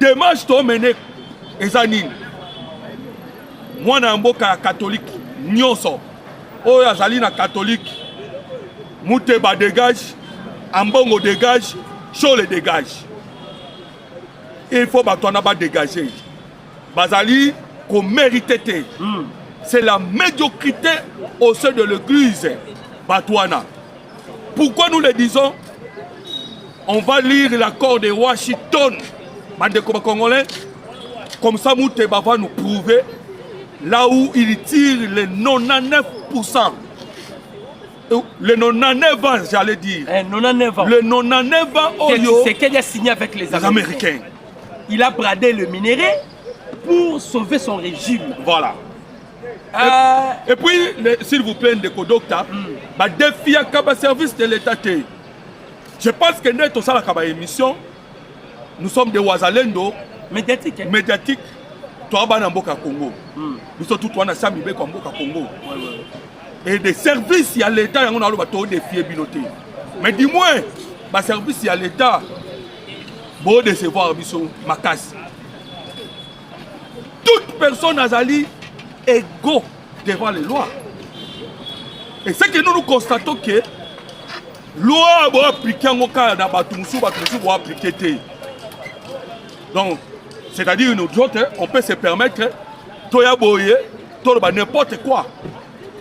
démarche to mené ezanine mwana mboka catholique nyonso oyo azali na catholique Mouteba dégage Ambongo dégage Chole dégage il faut batona ba dégager bazali qu'on mérite c'est la médiocrité au sein de l'église Batouana. Pourquoi nous le disons? On va lire l'accord de Washington, Congolais, comme ça Mouteba va nous prouver là où il tire les 99%. Le 99 ans, j'allais dire. 99 ans. Le 99 ans, c'est qu'il a signé avec les Américains. Il a bradé le minerai pour sauver son régime. Voilà. Et puis, s'il vous plaît, Ndekodokta, défi à service de l'État. Je pense que nous sommes dans émission. Nous sommes des Ouazalendo. Médiatique. Médiatique. Toi, tu es Mboka Congo. Nous sommes tous en Samibe comme Mboka Congo. Et des services, il y a l'État, on a le défi biloté. Mais dis-moi, les services, il y a l'État. Pour décevoir ma casse. Toute personne a zali égaux devant les lois. Et c'est que nous constatons que loi va appliquer en cas dans Batumusu va appliquer. Donc, c'est-à-dire nous autres, on peut se permettre Toya Boye, n'importe quoi.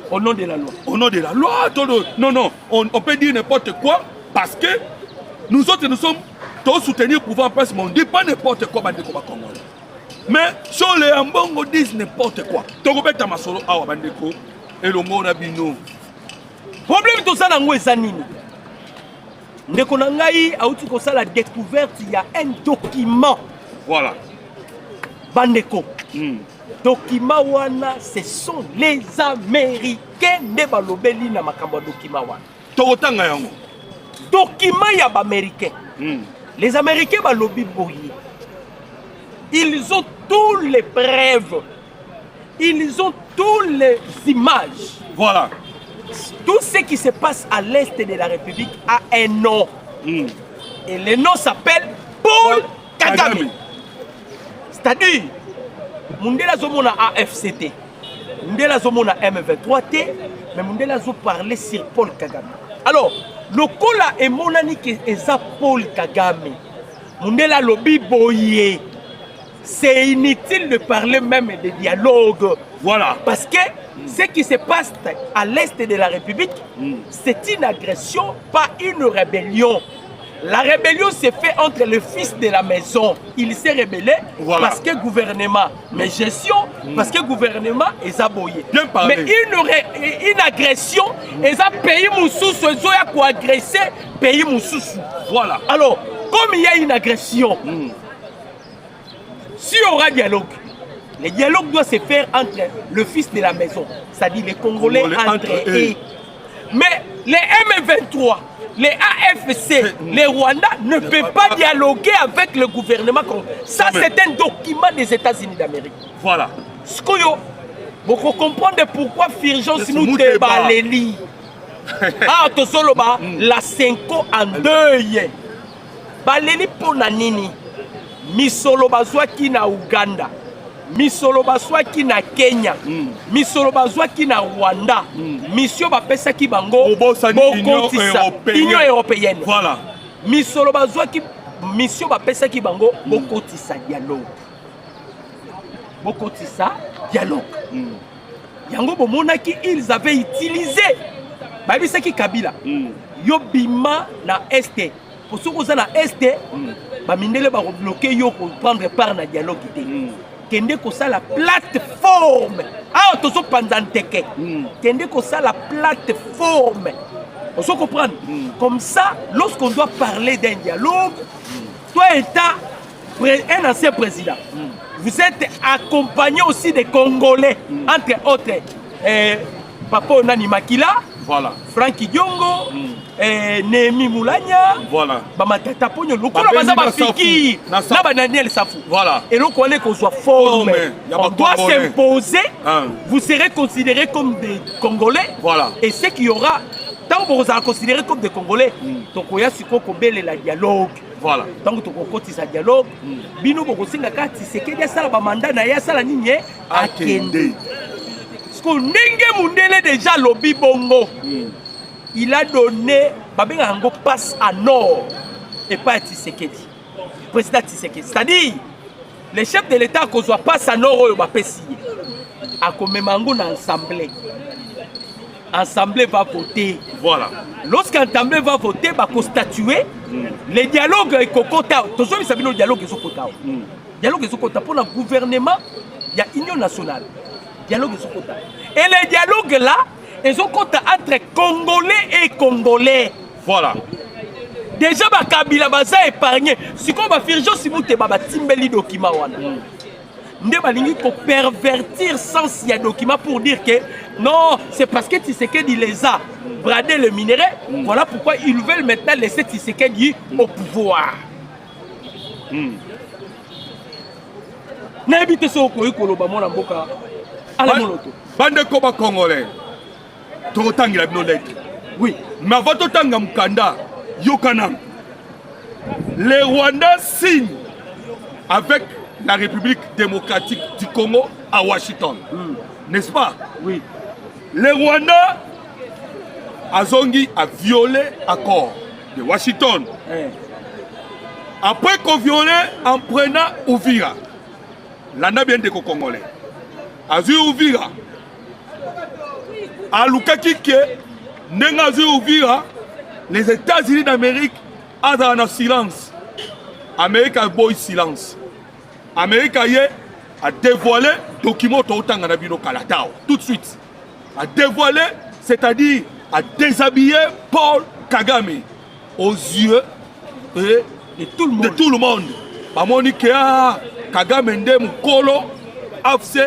Au nom de la loi. Au nom de la loi. Non, on peut dire n'importe quoi parce que nous autres, nous sommes tous soutenir le pouvoir presse, mais on ne dit pas n'importe quoi. Mais sur les Ambongo disent n'importe quoi. Togobeta Masolo Awa Bandeko et le mot Nabino. Problème tout ça dans Ouezanini. Ndeko Nangaï a outil ça la découverte, il y a un document. Voilà. Bandeko. Document wana, ce sont les Américains ne balobeli na makamba document wana. Togotanga yango. Document ya ba Américains. Les Américains balobi boye. Ils ont tous les preuves. Ils ont toutes les images. Voilà. Tout ce qui se passe à l'est de la République a un nom. Et le nom s'appelle Paul Kagame. C'est-à-dire, Mundela Zomona AFCT, Mundela Zomona M23T, mais Mundela Zo parlait sur Paul Kagame. Alors, le cola est monani qui est Paul Kagame. Mundela Lobi Boye. C'est inutile de parler même de dialogue. Voilà. Parce que ce qui se passe à l'est de la République, c'est une agression, pas une rébellion. La rébellion s'est faite entre le fils de la maison. Il s'est rébellé parce que gouvernement, mais gestion, parce que gouvernement est aboyé. Mais une agression, ils ont payé Moussous, ils ont agressé, payé Moussous. Voilà. Alors, comme il y a une agression, si il y aura dialogue, le dialogue doit se faire entre le fils de la maison, c'est-à-dire les Congolais entre eux. Mais les M23, les AFC, les Rwandais ne peuvent pas dialoguer avec le gouvernement. Ça, c'est un document des États-Unis d'Amérique. Voilà. Ce que vous comprenez pourquoi Firgence nous débaleli. Ah, Tosoloba, la 5 en deuil. Baleli pour Nanini. Misolo bazwaki na Uganda, misolo bazwaki na Kenya, misolo bazwaki na Rwanda, mission bapesaki bango Union européenne. Voilà. Misolo bazwaki mission bapesaki bango bokotisa dialogue. Bokotisa dialogue. Yango bomonaki ils avaient utilisé babisaki Kabila. Yo bima na este. Pour ceux qui sont à l'Est, Bamindele va bloquer pour prendre part dans le dialogue. Kende ko ça la plateforme. Ah, tout ça pendant teke. Kende ko ça la plateforme. On se comprend. Comme ça, lorsqu'on doit parler d'un dialogue, toi étant un ancien président, vous êtes accompagné aussi des Congolais, entre autres, Papa Nani Makila. Voilà. Franky Diongo, Némi Moulania, voilà. Bamatata Pogno, Fiki, Daniel Safou. Voilà. Et donc on est qu'on soit formé. On doit s'imposer. Vous serez considérés comme des Congolais. Voilà. Et ce qu'il y aura, tant que vous serez considérés comme des Congolais, donc il y a ce qu'on appelle le dialogue. Voilà. Donc tokokotisa dialogue bino bokosenga ka Tshisekedi asala ba mandat na ye asala nini akende. Parce ndenge mundele déjà lobi bongo. Il a donné babenga ngo passe à nord et pas à Tshisekedi. Président Tshisekedi. C'est-à-dire les chefs de l'État kozwa passe à nord oyo bapesi a komemango na assemblée. Assemblée va voter. Voilà. Lorsqu'Assemblée va voter, va constatuer les dialogues et kokota. Tous ceux qui savent le dialogue sont kota. Dialogue sont kota pour le gouvernement. Il y a union nationale. Dialogue sont kota. Et les dialogues là, ils sont kota entre Congolais et Congolais. Voilà. Déjà ba Kabila baza épargné. Si qu'on va faire juste si vous te baba timbeli document wana. Nde balingi ko pervertir sans il y a document pour dire que non, c'est parce que Tshisekedi les a bradé le minerai. Voilà pourquoi ils veulent maintenant laisser Tshisekedi au pouvoir. Na ebite so ko ikoloba mona mboka ala moloto. Bande koba congolais. Totangila bino lettre. Oui. Mais avant totanga mukanda yokanam. Les Rwandais signent avec la République démocratique du Congo à Washington. N'est-ce pas? Oui. Les Rwandais Azongi a violé l'accord de Washington. Après qu'on violé en prenant Uvira, l'ana bien de Congolais. Azu Uvira. A Lukaki ke Nengazu Uvira, les États-Unis d'Amérique ont un silence. Amérique a beau silence. Amérique a dévoilé le document tout de suite. A dévoilé, c'est-à-dire a déshabillé Paul Kagame aux yeux de tout le monde. Bamonike Kagame nde mukolo AFC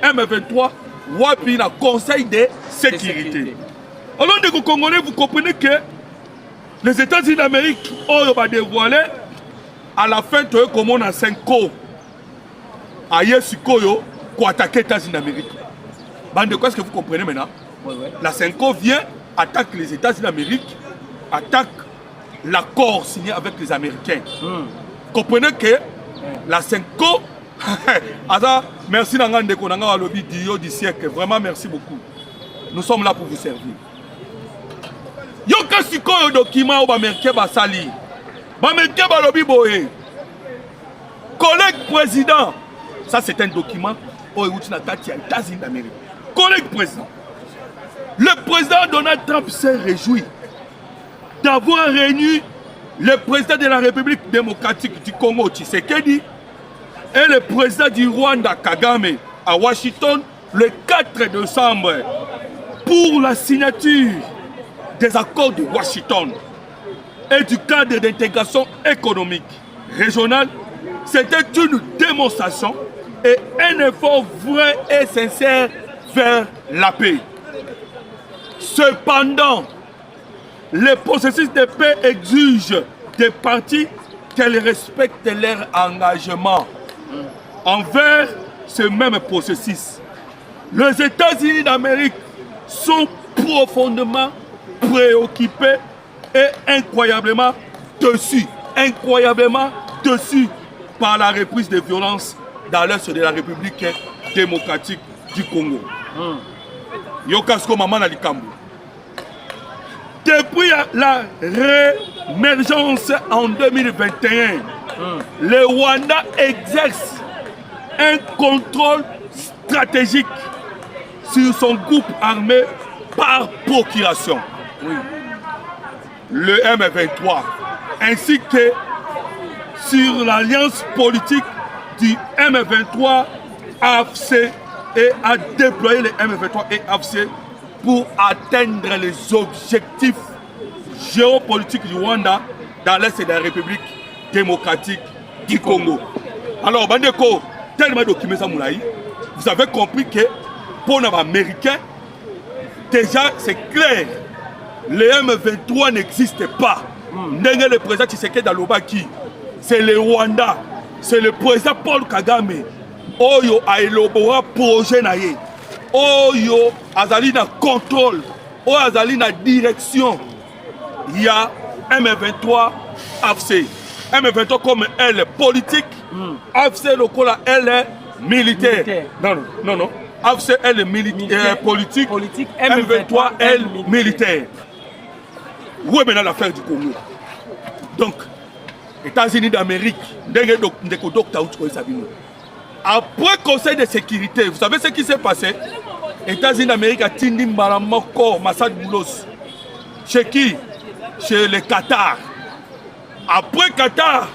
M23 wapi na Conseil de sécurité. Alors les Congolais, vous comprenez que les États-Unis d'Amérique ont dévoilé à la fin de comment on a 5 ans. Aïe Sikoyo pour attaquer les États-Unis d'Amérique. Bande de quoi est-ce que vous comprenez maintenant? La 5 vient, attaque les États-Unis d'Amérique, attaque l'accord signé avec les Américains. Comprenez que la 5 merci Nangande Konanga lobby du siècle. Vraiment merci beaucoup. Nous sommes là pour vous servir. Yoka Sikoyo document au Américain Basali. Américain Balobi Boé. Collègue président. Ça, c'est un document aux États-Unis d'Amérique. Collègue président, le président Donald Trump s'est réjoui d'avoir réuni le président de la République démocratique du Congo, Tshisekedi, et le président du Rwanda, Kagame, à Washington, le 4 décembre, pour la signature des accords de Washington et du cadre d'intégration économique régionale. C'était une démonstration et un effort vrai et sincère vers la paix. Cependant, le processus de paix exige des parties qu'elles respectent leur engagement envers ce même processus. Les États-Unis d'Amérique sont profondément préoccupés et incroyablement dessus par la reprise des violences dans l'est de la République démocratique du Congo. Yokasko Maman Alikambu. Depuis la réémergence en 2021, le Rwanda exerce un contrôle stratégique sur son groupe armé par procuration. Le M23, ainsi que sur l'alliance politique du M23 AFC et a déployé le M23 et AFC pour atteindre les objectifs géopolitiques du Rwanda dans l'est de la République démocratique du Congo. Alors, Bandeko, tellement documenté ça, vous avez compris que pour les Américains, déjà c'est clair, le M23 n'existe pas. Le président Tshisekedi Dalobaki, c'est le Rwanda, c'est le président Paul Kagame. Oyo a élaboré projet naïe. Oyo azali na contrôle. Oyo azali na direction. Il y a M23 AFC. M23 comme elle est politique, AFC lokola elle est militaire. Non. AFC elle est politique, M23 elle militaire. Où est maintenant l'affaire du Congo? Donc, États-Unis d'Amérique, après Conseil de sécurité, vous savez ce qui s'est passé? États-Unis d'Amérique a tindi Maramoko, Massad Boulos. Chez qui? Chez le Qatar. Après Qatar,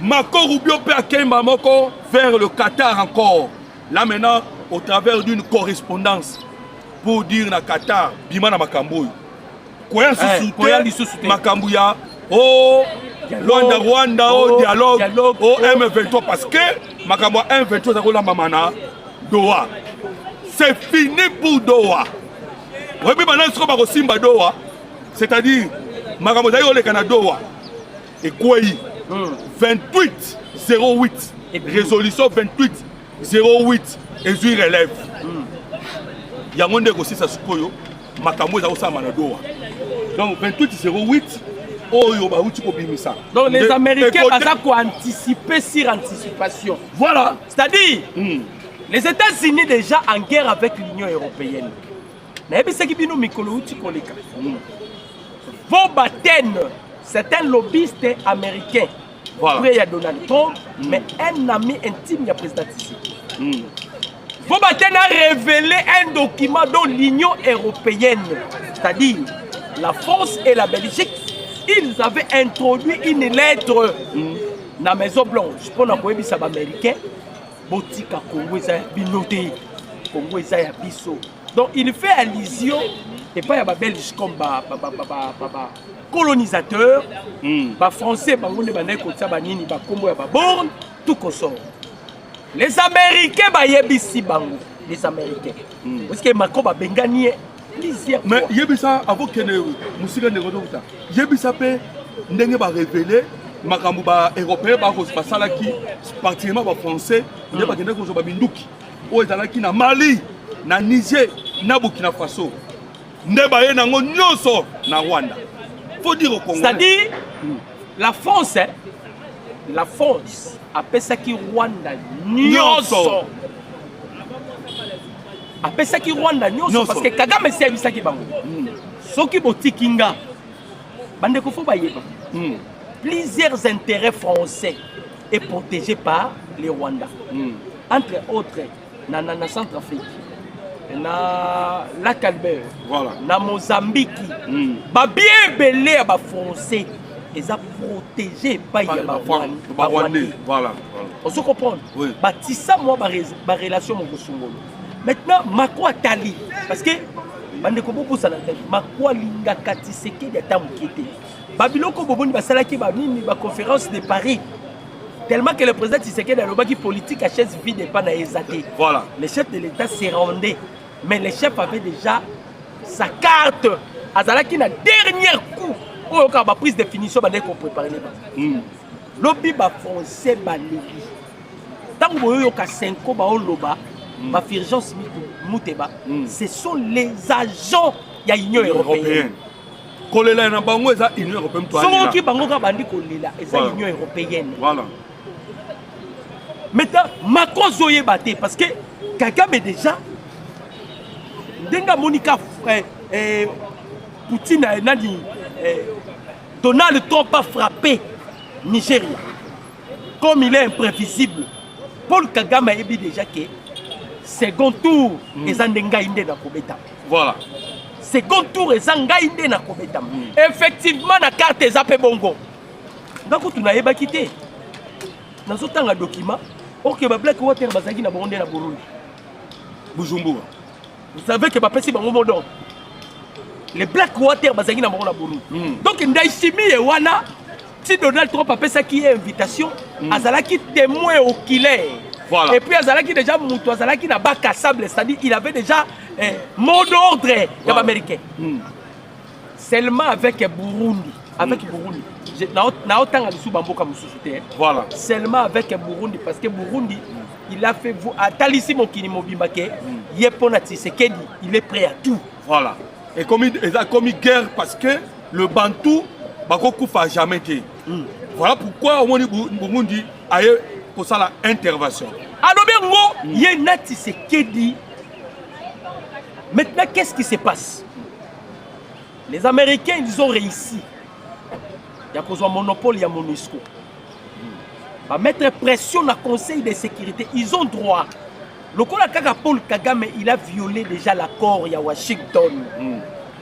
Marco Rubio peut accueillir Mamoko vers le Qatar encore. Là maintenant, au travers d'une correspondance pour dire na Qatar, Bima na Makambouy. Quoi sous Makambouya, oh, Rwanda, oh, dialogue, oh, M23, parce que Makambouya M23, ça roule Mamana, Doha. C'est fini pour Doha. Oui, mais maintenant, ce qu'on va Simba Doha, c'est-à-dire, Makambouya, il y a Doha. Et quoi 28-08, résolution 28-08, et je relève. Il y a un monde aussi, ça se peut, Makambo est aussi à Manadoa. Donc 28-08, donc les Américains ont anticipé sur anticipation. Voilà. C'est-à-dire, les États-Unis déjà en guerre avec l'Union européenne. Vos baptêmes, c'est un lobbyiste américain. Voilà. Après, il y a Donald Trump, mais un ami intime du président Tshisekedi. Vos baptêmes a révélé un document dont l'Union européenne, c'est-à-dire la France et la Belgique, ils avaient introduit une lettre dans la Maison Blanche pour les Américains. Botika Congo est binoté, Congo est biso. Donc il fait allusion et pas les Belges comme colonisateur, les Français, les Américains, les Américains. Parce que Macron a gagné plusieurs fois. Mais Yebisa, avant que Moussika ne redoute, Yebisa peut révéler makambo ba européen ba ko salaki particulièrement ba français ne ba kende ko zo ba binduki o ezalaki na Mali na Niger na Burkina Faso nde ba ye nango nyonso na Rwanda. Faut dire au Congo. C'est-à-dire la France appelle ça qui Rwanda nyonso. Appelle ça qui Rwanda nyonso parce que Kagame c'est bisa ki bango. Soki botikinga bande ko fo ba yeba. Plusieurs intérêts français est protégé par les Rwandais. Entre autres, dans la Centrafrique, dans la Calbert, voilà. Dans Mozambique, bien belé à français, ils sont protégés par les Rwandais. Voilà. On se comprend. Oui. C'est ça, moi, ma relation avec le Congo. Maintenant, Macron a tali. Parce que, Macron a Tshisekedi de Tamukete. Babiloko Boboni basalaki ba conférence de Paris tellement que le président Tshisekedi a le politique à chaise vide et pas na ezate. Voilà. Le chef de l'État s'est rendu, mais le chef avait déjà sa carte. Azalaki na dernier coup. Oh ka ba prise de définition ba ko préparer les ba. Lobby ba français ba levi. Tango boyo ka 5 ba oloba ba urgence muteba. Ce sont les agents de l'Union européenne. Kolela na bango eza Union européenne toi. Ceux qui bango ka bandi kolela eza Union européenne. Voilà. Maintenant Macron zoye baté parce que Kagame déjà Denga Monica Poutine a dit Donald Trump a frappé Nigeria. Comme il est imprévisible, Paul Kagame a dit déjà que second tour les Andenga inde na kobeta. Voilà. Second tour et Zangaïde na Kobetam. Effectivement, la carte est zappé bongo. Donc, tu n'as pas quitté. Dans ce temps, le document, ok, Black Water Bazagi na Burundi na Burundi. Bujumbura. Vous savez que Bapesi Bangomodo. Les Black Water Bazagi na Burundi. Donc, Ndaïsimi et Wana, si Donald Trump a fait ça qui est invitation, Azalaki témoin au killer. Voilà. Et puis Azalaki déjà Moutou Azalaki n'a pas cassable, c'est-à-dire il avait déjà mot d'ordre des Américains. Seulement avec Burundi, na autant à dessous bamboka musouté. Voilà. Seulement avec Burundi parce que Burundi il a fait vous à Talisi Mokini Mobimake, Yepona Tshisekedi, il est prêt à tout. Voilà. Et comme il a commis guerre parce que le Bantou bakokufa jamais te. Voilà pourquoi on dit aye pour ça la intervention. Alors bien il y a Nati Sekedi. Maintenant qu'est-ce qui se passe? Les Américains ils ont réussi. Il y a besoin monopole, il y a MONUSCO. Va mettre pression dans le Conseil de sécurité. Ils ont droit. Le Kaka Paul Kagame, il a violé déjà l'accord à Washington.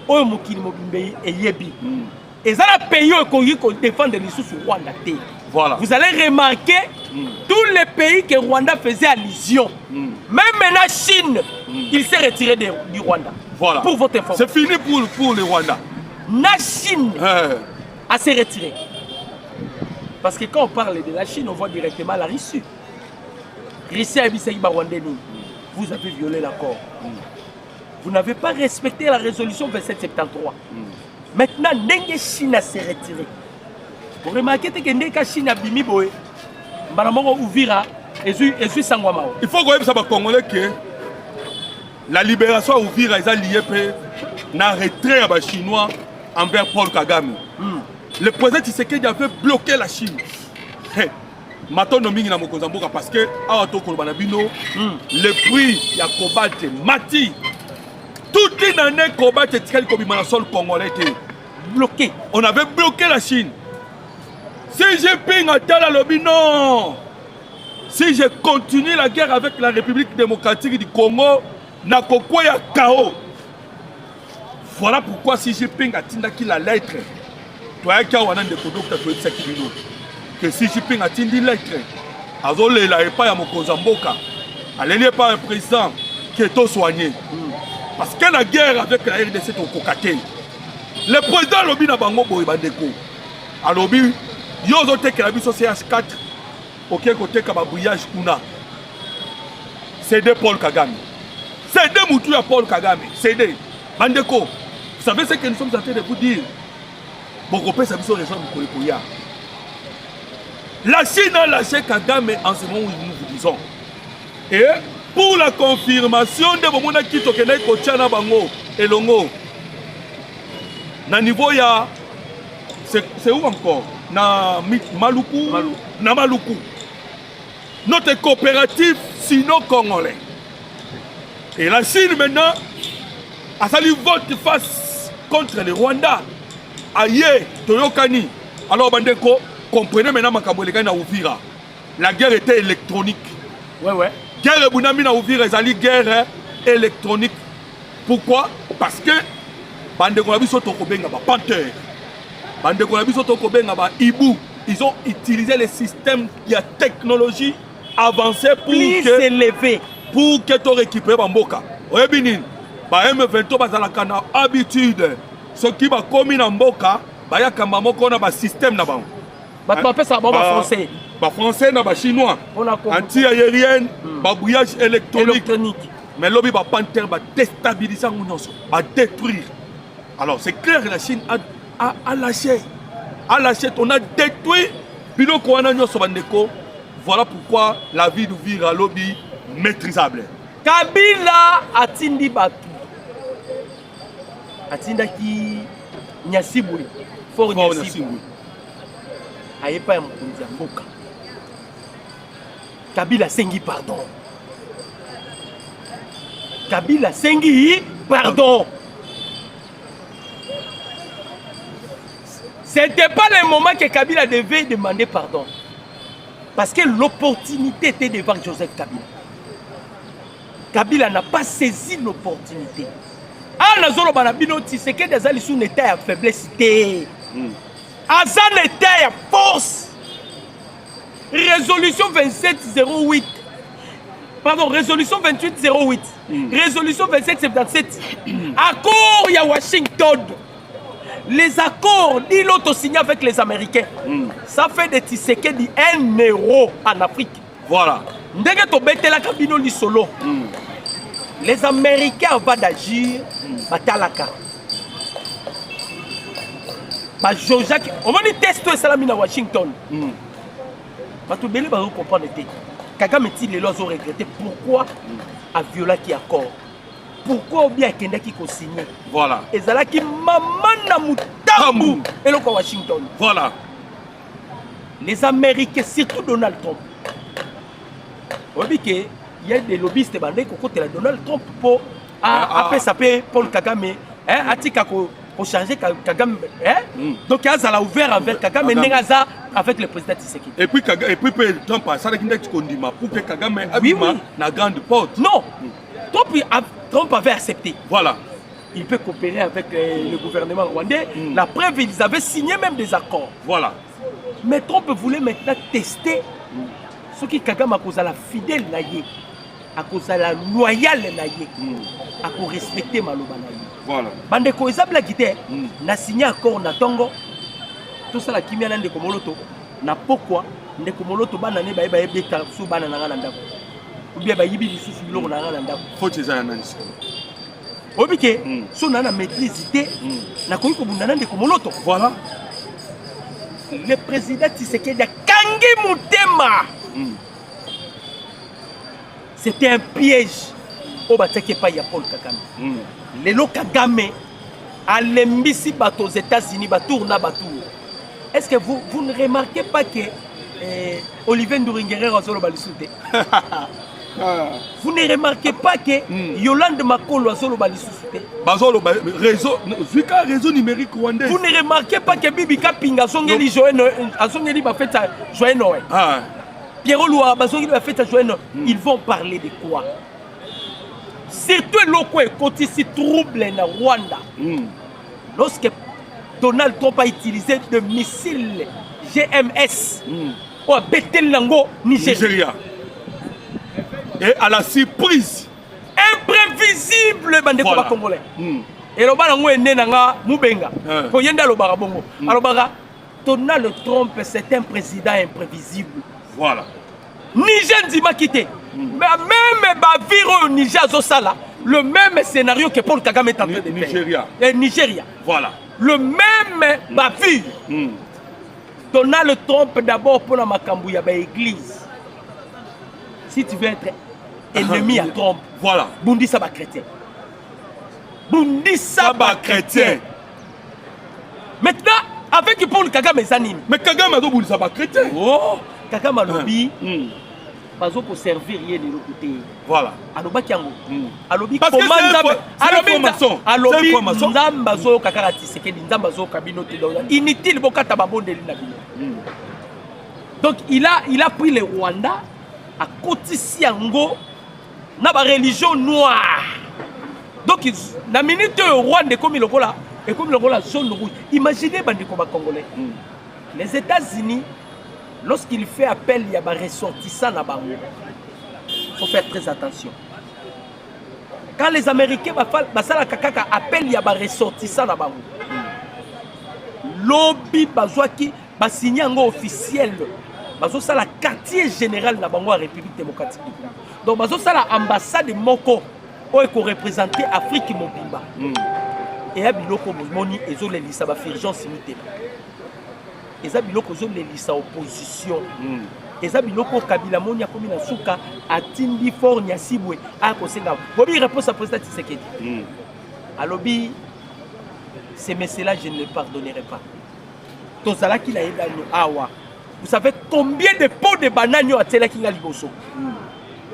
Oyo mokili mobimbe et yebi. Et ça a payé pour défendre les sous Rwanda. Voilà. Vous allez remarquer tous les pays que Rwanda faisait allusion. Même maintenant Chine, il s'est retiré du Rwanda. Voilà. Pour votre information. C'est fini pour le Rwanda. La Chine a s'est retiré. Parce que quand on parle de la Chine, on voit directement la Russie. Russie a dit vous avez violé l'accord. Vous n'avez pas respecté la résolution 2773. Maintenant, la Chine s'est retirée. Vous remarquez que la Chine a bimi boé. Il faut que les Congolais que la libération à Ouvira est liée à retrait des Chinois envers Paul Kagame. Le président Tshisekedi avait bloqué la Chine. Maintenant, nous sommes Mozambique parce que le prix de cobalt mati. Toute une année, cobalt est comme le sol congolais bloqué. On avait bloqué la Chine. Si je ping à tel lobby, non. Si je continue la guerre avec la République démocratique du Congo, na kokoya KO. Voilà pourquoi si je ping à Tindaki la lettre. Que si je ping à Tindi lettre, Azole la pas à Mokozamboka, allez pas un président qui est soigné. Parce que la guerre avec la RDC est au cocaté. Le président lobby na bango boy bandeko. A lobby, yozo te que la biso CH4, aucun côté kababouillage kuna. C'est de Paul Kagame. C'est de Moutou à Paul Kagame. C'est de bandeko. Vous savez ce que nous sommes en train de vous dire? Bokopé sa biso raison de Koya. La Chine a lâché Kagame en ce moment où nous vous disons. Et pour la confirmation de Bomona Kito Kenai Kochana Bango et Longo, na niveau ya c'est où encore? Na Maluku. Na Maluku. Notre coopérative sino-congolais. Et la Chine maintenant a sali vote face contre le Rwanda. Aïe, Toyokani. Alors Bandeko, comprenez maintenant Makaboleka na Ouvira. La guerre était électronique. Ouais. Guerre Bunami na Ouvira, c'est une guerre électronique. Pourquoi? Parce que Bandeko na biso tokobenga ba Panther. Bandeko na biso tokobenga ba Ibu. Ils ont utilisé les systèmes de technologie avancée pour s'élever. Pour que tu récupères Bamboka. Oyebinin, ba M23 bazalaka na habitude. Ce qui va commis en Mboka, il y a un système là-bas. Français. Français, chinois. Anti-aérienne, brouillage électronique. Mais l'objet va Panther va déstabiliser, va détruire. Alors c'est clair que la Chine a lâché. On a détruit. Voilà pourquoi la vie nous vire à lobby maîtrisable. Kabila a tindi batu. Atindaki Nyasibuli, Fort Nyasibuli. Aye pas mokonzi ya mboka. Kabila sengi pardon. Kabila sengi pardon. C'était pas le moment que Kabila devait demander pardon. Parce que l'opportunité était devant Joseph Kabila. Kabila n'a pas saisi l'opportunité. Ah, Nazolo Banabino, c'est que des alliés sous l'état à faiblesse. Azan était à force. Résolution 2708. Pardon, résolution 2808. Résolution 2777. Accord à Washington. Les accords, dit l'autre signé avec les Américains. Ça fait de Tshisekedi 1 euro en Afrique. Voilà. Ndenge to betela kabino li solo. Les Américains avant d'agir, batalaka. Jacques, on va dire tester ça à Washington. Bato belé ba comprendre té. Kagame ti les lois ont regretté pourquoi a violé qui accord. Pourquoi bien Kenda qui co signé. Voilà. Et zala ki maman na muta Makambu et le Washington. Voilà. Les Américains, surtout Donald Trump. Vous voyez qu'il y a des lobbyistes qui ont été Donald Trump pour après ça peut Paul Kagame, pour changer Kagame. Donc il a ouvert avec Kagame avec le président Tshisekedi. Et puis Trump ça pour que Kagame ait la grande porte. Non, Trump avait accepté. Voilà. Il peut coopérer avec le gouvernement rwandais. La preuve, ils avaient signé même des accords. Voilà. Mais Trump voulait maintenant tester ce qui Kagame a causé la fidèle naïe, a causé la loyale naïe, a respecter Maloba naïe. Voilà. Bande ko ezabla gite na signé accord na tongo. Tout ça la kimia na ndeko moloto na pourquoi ndeko moloto bana ne ba ebeta so bana na ngana ndako. Ou bien ba yibi lisusu biloko na ngana ndako. Faut que ça analyse. Obike so na maîtrise té na koyi ko bundana ndeko moloto. Voilà. Le président Tshisekedi a Kangi Mutema. C'était un piège. Au batake pas ya Paul Kagame. Lelo Kagame a l'embissi bateau aux États-Unis, batour na batour. Est-ce que vous ne remarquez pas que Olivier Nduringere Razolo Balisute? Vous ne remarquez pas que Yolande Makolo Razolo Balisute? Réseau numérique rwandais. Vous ne remarquez pas que Bibi Kapinga Songeli Joël Bafeta Joël Noël? Pierrot Loua Bazongeli Bafeta Joël Noël. Ils vont parler de quoi? Surtout loko côté si trouble na Rwanda. Lorsque Donald Trump a utilisé des missiles GMS au Betel Nango, Nigeria. Et à la surprise imprévisible bandeko ba congolais. Et le banango ene nanga mubenga. Ko yenda lo barabongo. Alors bara Donald Trump c'est un président imprévisible. Voilà. Niger Ndima quitté. Mais même Baviro Niger Zosala, le même scénario que Paul Kagame est en train de faire. Nigeria. Voilà. Le même Baviro. Donald Trump d'abord pour la Makambu ya ba église. Si tu veux être ennemi à Trump, voilà. Bundi Saba chrétien. Bundi Saba chrétien. Maintenant, avec Paul Kagame Zanine. Mais Kagame a dit Bundi Saba chrétien. Oh, Kagame a lobby. Bazo pour servir rien de l'autre côté. Voilà. Aloba kiango. Alobi parce alobi nzamba zo kakarati sekeli nzamba zo kabino te inutile bokata babondeli na bino. Donc il a pris le Rwanda à kotisi yango na ba religion noire. Donc na minute Rwanda comme lokola et comme lokola zone rouge. Imaginez bandiko ba congolais. Les États-Unis lorsqu'il fait appel, il y a des ressortissants là-bas. Il faut faire très attention. Quand les Américains appellent, il y a des ressortissants là-bas. Lobby, qui va signer un officiel. C'est le quartier général de la République démocratique du Congo. Donc, c'est l'ambassade de Moko qui représente l'Afrique Mobimba. Et il y a des gens qui ont dit que ça va faire urgence simultanée. Eza biloko zo lelisa opposition. Eza biloko Kabila monia komi na suka atindi for Nyasibwe a kosenga. Bobi réponse à président Tshisekedi. Alobi ces messieurs-là je ne les pardonnerai pas. Tozala ki la yedano awa. Vous savez combien de pots de bananes yo atela ki ngali boso?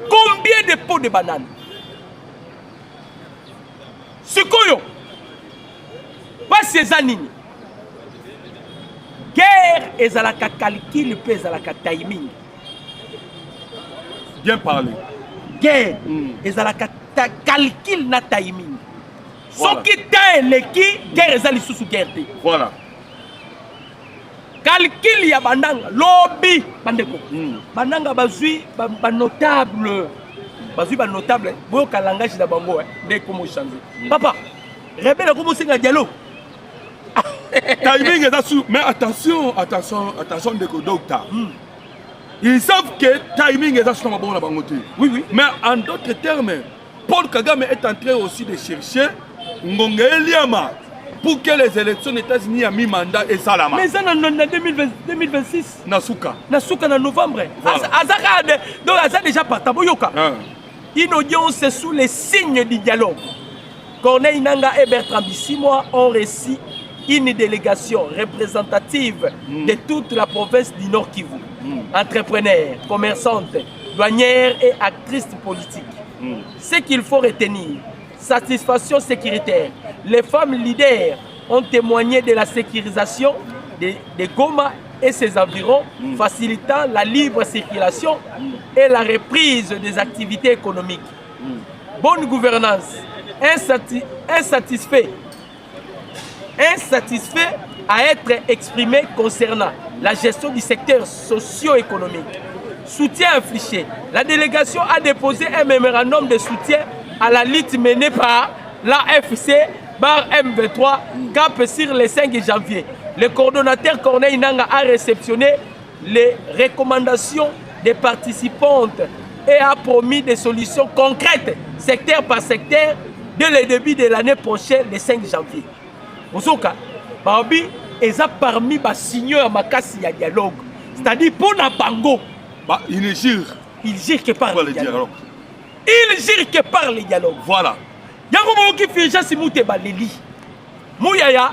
Combien de pots de bananes? Sikoyo. Pas ces années. Guerre est à la calcul, est à la timing. Bien parlé. Guerre est à la calcul na timing. Ce qui est l'équipe, guerre est à l'issue guerre. Voilà. Calcul ya bandanga, lobby, bandeko. Bandanga bazui, notable. Bazui ba notable. Boyo kalangage da bango, dès comment changer. Papa, rebelle comment c'est un dialogue. Timing est là-dessus. Mais attention, docteur. Ils savent que timing est là-dessus. Oui. Mais en d'autres termes, Paul Kagame est en train aussi de chercher Ngonge Eliama pour que les élections des États-Unis aient mis mandat et salama. Mais ça, en 2026. Nasuka en novembre. Donc, ça déjà partant. Une audience sous les signes du dialogue. Corneille Nanga et Bertrand Bissimois ont réussi une délégation représentative de toute la province du Nord Kivu. Entrepreneurs, commerçantes, douanières et actrices politiques. Ce qu'il faut retenir, satisfaction sécuritaire. Les femmes leaders ont témoigné de la sécurisation de Goma et ses environs, facilitant la libre circulation et la reprise des activités économiques. Bonne gouvernance, insatisfait à être exprimé concernant la gestion du secteur socio-économique. Soutien infligé. La délégation a déposé un mémorandum de soutien à la lutte menée par l'AFC bar M23 cap sur le 5 janvier. Le coordonnateur Corneille Nanga a réceptionné les recommandations des participantes et a promis des solutions concrètes, secteur par secteur, dès le début de l'année prochaine, le 5 janvier. Mozoka, Babi est parmi les signaux à Makassi à dialogue. C'est-à-dire pour la Bango. Il jure. Il jure que par le dialogue. Il jure que par le dialogue. Voilà. Yango qui fait déjà si mouté baleli. Mouyaya.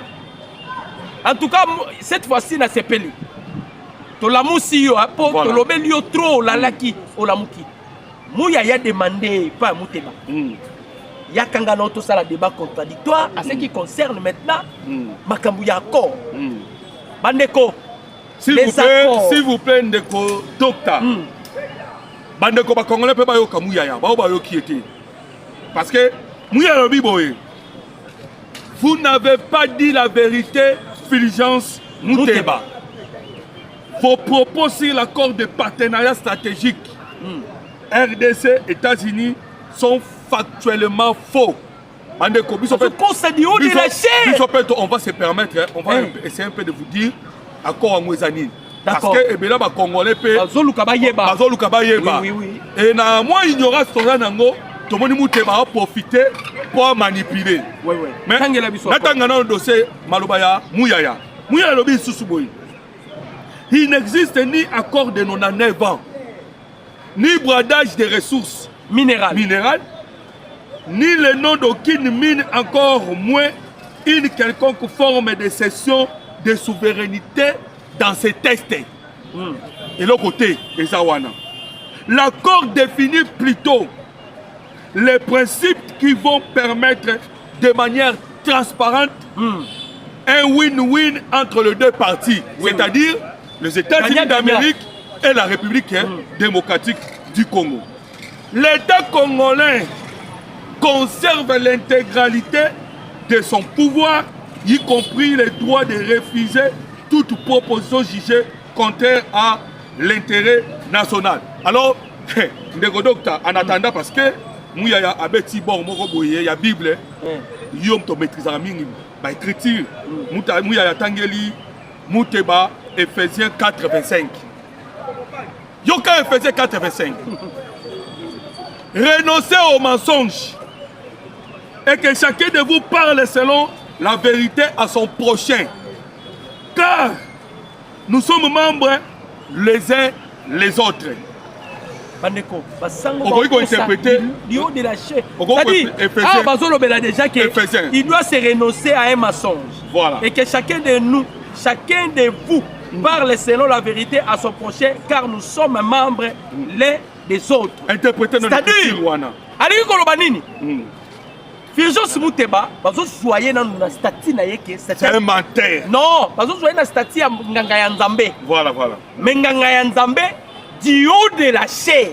En tout cas, cette fois-ci, na sepeli. To la moussi yo, pour to lobel yo trop la laki o la mouki. Mouyaya demandé pas mouteba. Yakanga non tout ça la débat contradictoire à ce qui concerne maintenant makambu ya accord. Bandeko. S'il vous plaît, Ndeko Docteur. Bandeko ba Congolais peut pas yo Mouyaya, ba yo qui était. Parce que Mouyaya Biboye, vous n'avez pas dit la vérité, Fulgence Mouteba. Vos propos sur l'accord de partenariat stratégique RDC, États-Unis sont factuellement faux. On va se permettre, on va essayer un peu de vous dire accord en Mouezanine. Parce que les Congolais peuvent. Et na moi ignorance tout le monde va profiter pour manipuler. Mais dans le dossier Malobaya, Mouyaya Lobi Soussouboy. Il n'existe ni accord de 99 ans, ni bradage de ressources minérales, ni le nom d'aucune mine, encore moins une quelconque forme de cession de souveraineté dans ces tests. Et l'autre côté, Ezawana. L'accord définit plutôt les principes qui vont permettre de manière transparente un win-win entre les deux parties, c'est-à-dire les États-Unis d'Amérique et la République démocratique du Congo. L'État congolais conserve l'intégralité de son pouvoir, y compris le droit de refuser toute proposition jugée contraire à l'intérêt national. Alors, Ndeko Docteur, en attendant, parce que Mouyaya abeti bon moko boye ya Bible, yom to maîtriser mingi ba écriture. Mouyaya tangeli Mouteba Ephésiens 4:25. Yoka Ephésiens 4:25. Renoncez aux mensonges et que chacun de vous parle selon la vérité à son prochain. Car nous sommes membres les uns les autres. Bandeko, on interpréter Lio de la chair. C'est-à-dire, déjà qu'il doit se renoncer à un mensonge. Voilà. Et que chacun de nous, chacun de vous, parle selon la vérité à son prochain, car nous sommes membres l'un des autres. Interpréter notre c'est-à-dire, allez Kolobanini. Fulgence Mouteba, c'est un menteur. Non, parce que na statut ya Nganga ya Nzambe. Voilà. Mais Nganga ya Nzambe, du haut de la chair,